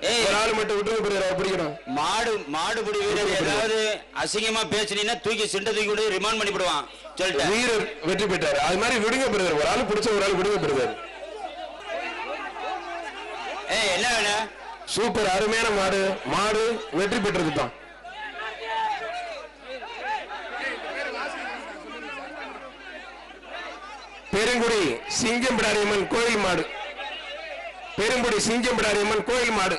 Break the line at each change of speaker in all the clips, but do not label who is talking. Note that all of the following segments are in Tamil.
ஒரு ஆள் மட்டும் விட்டு பிடிக்கணும்.
மாடுபிடி வீரர் ஏதாவது அசிங்கமா பேசினீங்கன்னா தூக்கி சிண்ட தூக்கி விட்டு ரிமாண்ட் பண்ணி விடுவான் சொல்லிட்டு
வீரர் வெற்றி பெற்றார். அது மாதிரி விடுங்க பிரதர், ஒரு ஆள் பிடிச்ச ஒரு ஆள் விடுங்க பிரதர்.
என்ன வேணும்?
சூப்பர், அருமையான மாடு வெற்றி பெற்றது தான். பெருங்குடி சிங்கம்பிடாரியம்மன் கோயில் மாடு. பெருங்குடி சிங்கம்பிடாரியம்மன் கோயில் மாடு.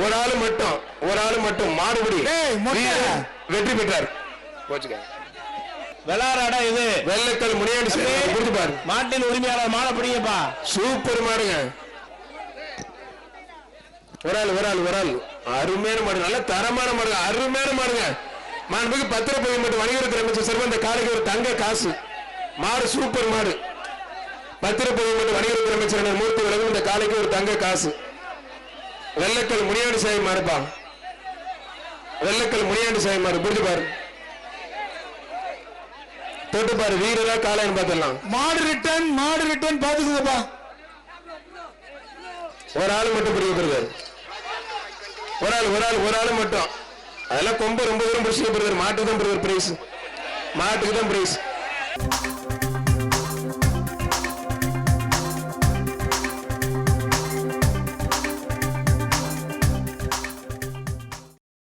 ஒரு ஆளு மட்டும் மாடுபிடி வெற்றி பெற்றார்.
வெளாராடா இது
வெள்ளக்கல் முனியாண்டி பாரு.
மாட்டின் உரிமையாளர் மாட பிடிங்கப்பா.
சூப்பர் மாடுங்க. ஒரு ஆள் அருமையான மாடு, நல்ல தரமான மாடு, அருமையான மாடுங்க. மாண்புக்கு பத்திரப்பதிவு மற்றும் வணிகத்துறை அமைச்சர் சார்பாக இந்த காலைக்கு ஒரு தங்க காசு. மாடு சூப்பர் மாடு. பத்திரப்பதிவு மற்றும் வணிகத்துறை அமைச்சர் மூர்த்தி விலகும் இந்த காலைக்கு ஒரு தங்க காசு. வெள்ளக்கல் முனியாண்டி சாமி மாடுப்பா. வெள்ளக்கல் முனியாண்டி சாமி மாடு புரிஞ்சு பாரு. தொட்டு பாரு, வீரரா காலைன்னு பார்த்துடலாம்.
மாடு ரிட்டர்ன் பாத்துக்குதுப்பா.
ஒரு ஆள் மட்டும் பிடிக்கிறது. ஒரு ஆள் மட்டும். அதெல்லாம் கொம்பு ரொம்ப தூரம் பிடிச்சி மாட்டுக்கு தான் பிரைஸ்.